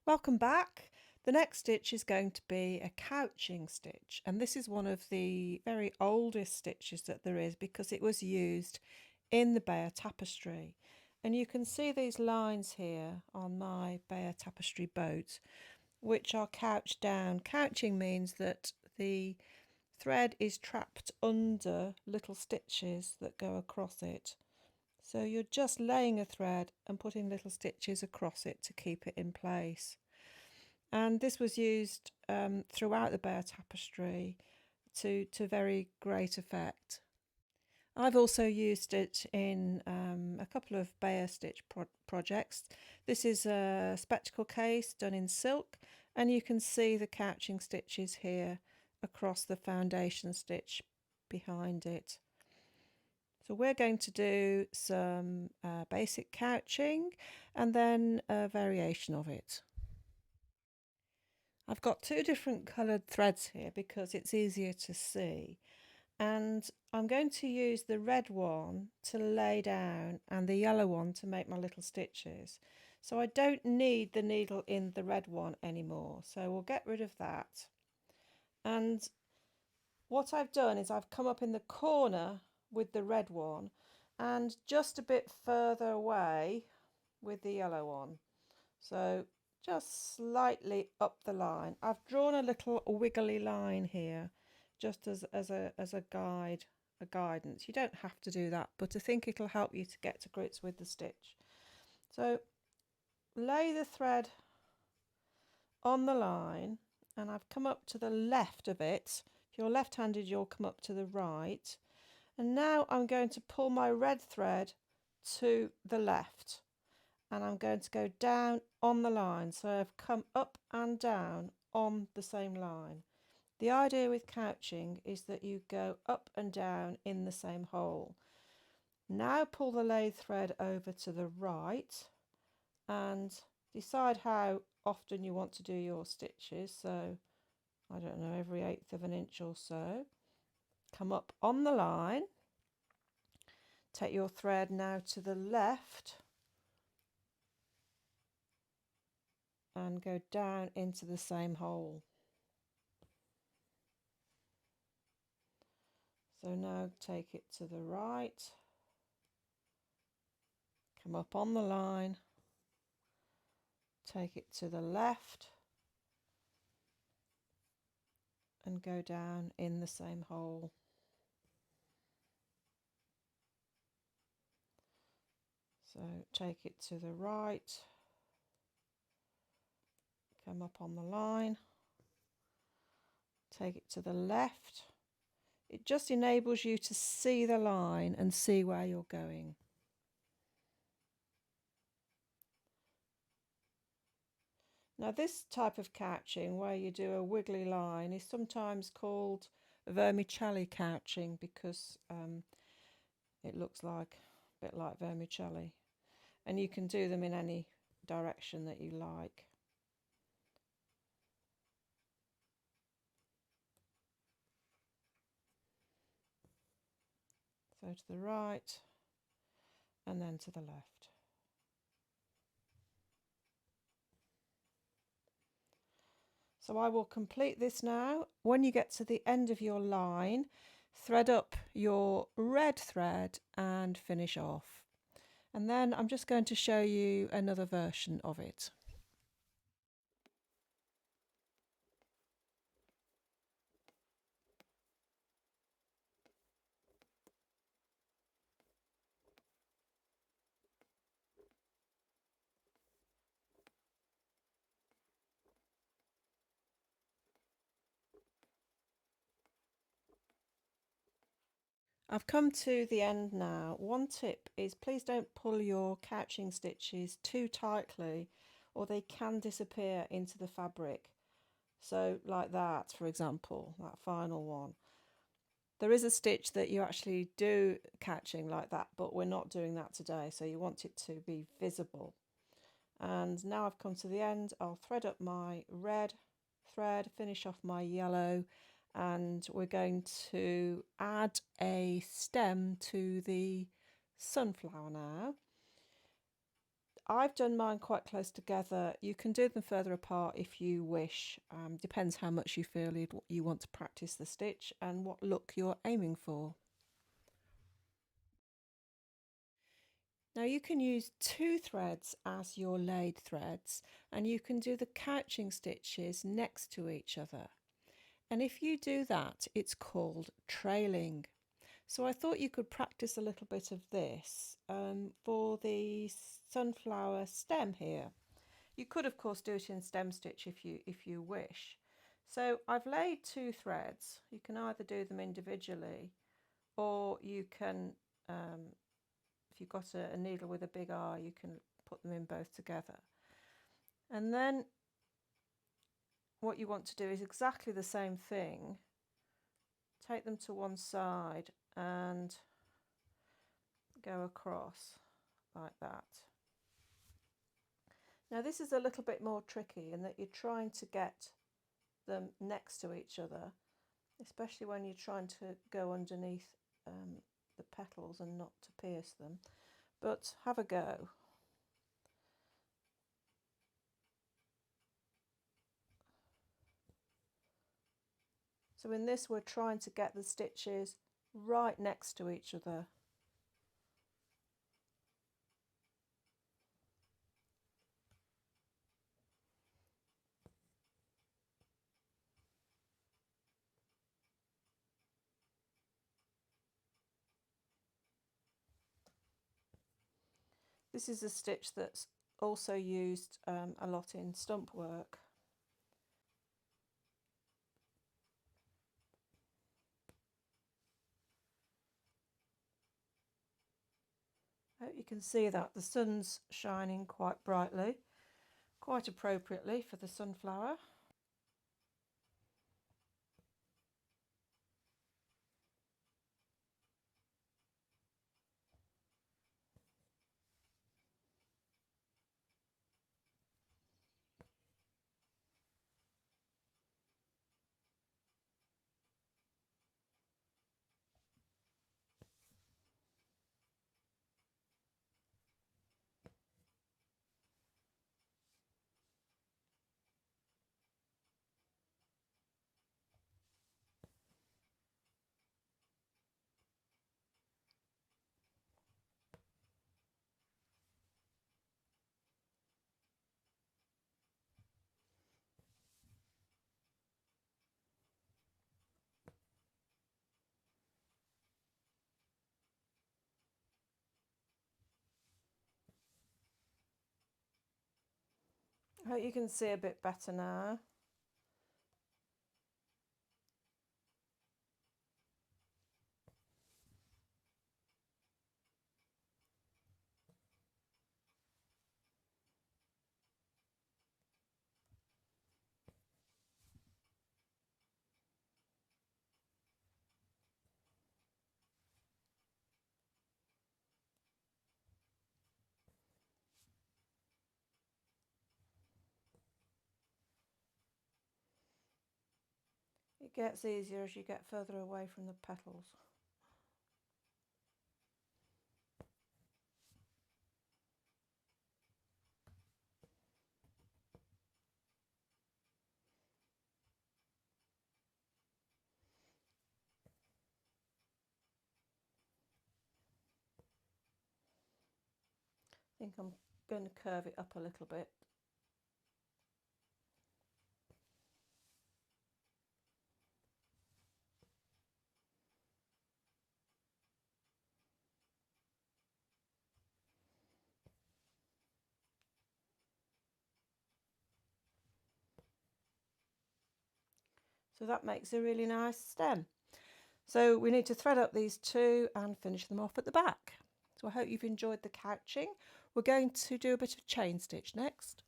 Welcome back. The next stitch is going to be a couching stitch, and this is one of the very oldest stitches that there is because it was used in the Bear tapestry. And you can see these lines here on my Bear tapestry boat which are couched down. Couching means that the thread is trapped under little stitches that go across it. So you're just laying a thread and putting little stitches across it to keep it in place. And this was used throughout the Bear tapestry to very great effect. I've also used it in a couple of Bear stitch projects. This is a spectacle case done in silk, and you can see the couching stitches here across the foundation stitch behind it. So we're going to do some basic couching and then a variation of it. I've got two different coloured threads here because it's easier to see, and I'm going to use the red one to lay down and the yellow one to make my little stitches. So I don't need the needle in the red one anymore, so we'll get rid of that. And what I've done is I've come up in the corner with the red one and just a bit further away with the yellow one. So just slightly up the line. I've drawn a little wiggly line here just as a guide, a guidance. You don't have to do that, but I think it'll help you to get to grips with the stitch. So lay the thread on the line, and I've come up to the left of it. If you're left-handed, you'll come up to the right. And now I'm going to pull my red thread to the left, and I'm going to go down on the line. So I've come up and down on the same line. The idea with couching is that you go up and down in the same hole. Now pull the lathe thread over to the right and decide how often you want to do your stitches. So I don't know, every 1/8 of an inch or so. Come up on the line. Take your thread now to the left and go down into the same hole. So now take it to the right, come up on the line, take it to the left and go down in the same hole. So take it to the right, come up on the line, take it to the left. It just enables you to see the line and see where you're going. Now this type of couching where you do a wiggly line is sometimes called vermicelli couching because it looks like a bit like vermicelli, and you can do them in any direction that you like. So to the right and then to the left. So I will complete this now. When you get to the end of your line, thread up your red thread and finish off. And then I'm just going to show you another version of it. I've come to the end now. One tip is please don't pull your couching stitches too tightly or they can disappear into the fabric. So like that, for example, that final one. There is a stitch that you actually do catching like that, but we're not doing that today, so you want it to be visible. And now I've come to the end, I'll thread up my red thread, finish off my yellow, and we're going to add a stem to the sunflower now. I've done mine quite close together. You can do them further apart if you wish. Depends how much you feel you want to practice the stitch and what look you're aiming for. Now you can use 2 threads as your laid threads, and you can do the couching stitches next to each other. And if you do that, it's called trailing. So I thought you could practice a little bit of this for the sunflower stem here. You could of course do it in stem stitch if you wish. So I've laid 2 threads. You can either do them individually, or you can if you've got a needle with a big eye, you can put them in both together. And then what you want to do is exactly the same thing. Take them to one side and go across like that. Now this is a little bit more tricky in that you're trying to get them next to each other, especially when you're trying to go underneath the petals and not to pierce them, but have a go. So in this we're trying to get the stitches right next to each other. This is a stitch that's also used a lot in stump work. I hope you can see that the sun's shining quite brightly, quite appropriately for the sunflower. I hope you can see a bit better now. It gets easier as you get further away from the petals. I think I'm going to curve it up a little bit. So that makes a really nice stem. So we need to thread up these 2 and finish them off at the back. So I hope you've enjoyed the couching. We're going to do a bit of chain stitch next.